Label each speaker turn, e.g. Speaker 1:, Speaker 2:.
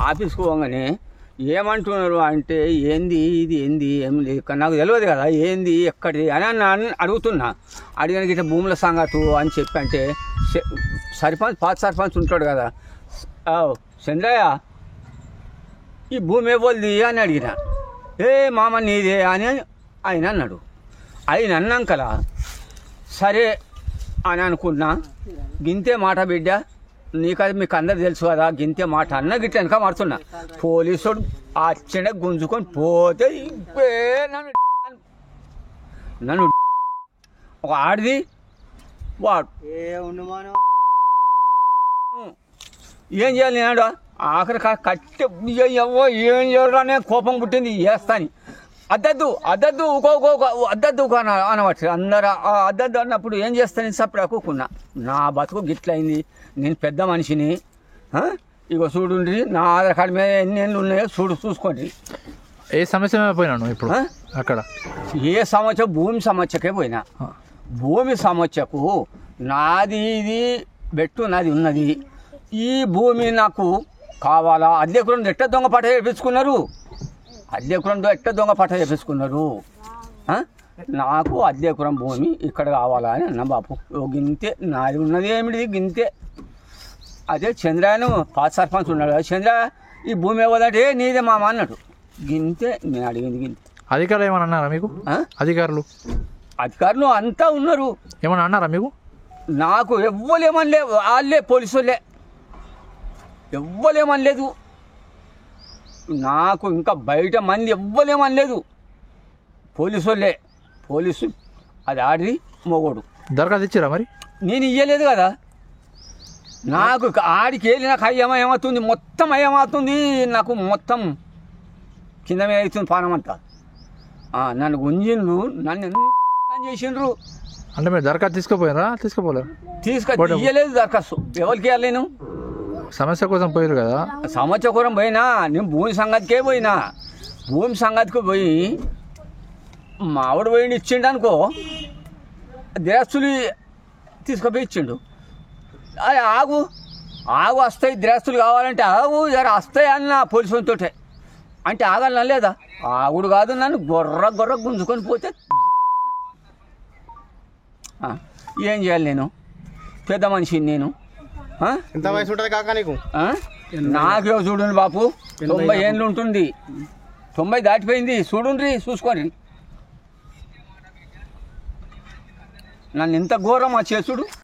Speaker 1: ఆఫీస్కి పోగానే ఏమంటున్నారు అంటే ఏంది ఇది ఏంది ఏం లేదు నాకు తెలియదు కదా ఏంది ఎక్కడిది అని అడుగుతున్నా. అడిగానికి ఇట్లా భూముల సంగతు అని చెప్పి అంటే సర్పంచ్ పాత సర్పంచ్ ఉంటాడు కదా, చంద్రయ్య ఈ భూమి ఇవ్వద్ది అని అడిగిన. మామ నీదే అని ఆయన అన్నాడు. ఆయన అన్నాకలా సరే అని అనుకున్నా. గింతే మాట బిడ్డ, నీకది మీకు అందరు తెలుసు కదా, గింతే మాట అన్న గిట్ల వెనక మారుతున్నా. పోలీసుడు అచ్చండ గుంజుకొని పోతే నన్ను ఒక ఆడిది వాడు ఏం చేయాలి నేనాడు ఆఖరి కట్టె ఎవ్వో ఏం చేయడానే కోపం పుట్టింది చేస్తాని. అద్దద్దు అద్దద్దు అద్దద్దు అనవచ్చు అందరు. అద్దద్దు అన్నప్పుడు ఏం చేస్తాను సప్పుడు అక్కుకున్నా. నా బతుకు గిట్లయింది, నేను పెద్ద మనిషిని. ఇగో చూడండి నా ఆధార్ కార్డు మీద ఎన్ని ఉన్నాయో చూసుకోండి.
Speaker 2: ఏ సమస్య పోయినాను ఇప్పుడు అక్కడ?
Speaker 1: ఏ సమస్య? భూమి సమస్యకే పోయినా. భూమి సమస్యకు నాది ఇది బెట్టు నాది ఉన్నది. ఈ భూమి నాకు కావాలా? అద్దెకురం ఎట్ట దొంగ పట్ట చేపించుకున్నారు, అద్దెకురం ఎట్ట దొంగ పట్ట చేపించుకున్నారు. నాకు అద్దెకురం భూమి ఇక్కడ కావాలా అని అన్న. బాపు గింతే నాది ఉన్నది ఏమిటి గింతే. అదే చంద్రను పాత సర్పంచ్ ఉన్నాడు కదా, చంద్ర ఈ భూమి ఇవ్వదంటే నీదే మామ అన్నాడు. గింతే నేను అడిగింది గింతే.
Speaker 2: అధికారులు ఏమన్నా అన్నారా మీకు?
Speaker 1: అధికారులు అంతా ఉన్నారు.
Speaker 2: ఏమన్నా అన్నారా మీకు?
Speaker 1: నాకు ఎవ్వలేమనలే, వాళ్ళే పోలీసు వాళ్ళే ఎవ్వలేమనలేదు. నాకు ఇంకా బయట మంది ఎవ్వలేమనలేదు, పోలీసు వాళ్ళే. పోలీసు అది ఆడిది మొగోడు.
Speaker 2: దరఖాస్తు ఇచ్చారా మరి?
Speaker 1: నేను ఇయ్యలేదు కదా. నాకు ఆడికి వెళ్ళి నాకు అయ్యమవుతుంది, మొత్తం అయ్యమవుతుంది. నాకు మొత్తం కింద మీద అవుతుంది పానం అంతా. నన్ను గుంజిండ్రు, నన్ను ఎంత చేసిండ్రు.
Speaker 2: అంటే మీరు దరఖాస్తు తీసుకోపోయారా?
Speaker 1: ఇయ్యలేదు దరఖాస్తు. ఎవరికి ఇవ్వాలి? నేను
Speaker 2: సమస్య కోసం పోయారు కదా.
Speaker 1: సమస్య కోసం పోయినా. నేను భూమి సంగతికే పోయినా. భూమి సంగతికి పోయి మా ఆవిడ పోయి ఇచ్చిండు అనుకో, దిరస్తులు తీసుకుపోయి ఇచ్చిండు. అది ఆగు వస్తాయి దిరస్తులు కావాలంటే ఆగు జర వస్తాయి అన్న పోలీసులతో అంటే ఆగాలన్నా లేదా? ఆగుడు కాదు, నన్ను గొర్ర గుంజుకొని పోతే ఏం చేయాలి? నేను పెద్ద మనిషిని. నేను
Speaker 3: ఎంత వయసు ఉంటుంది కాక నీకు?
Speaker 1: నాకే చూడండి బాపు, 90 ఏళ్ళు ఉంటుంది. 90 దాటిపోయింది. చూడండి చూసుకోండి నన్ను ఎంత ఘోరం చేసుడు.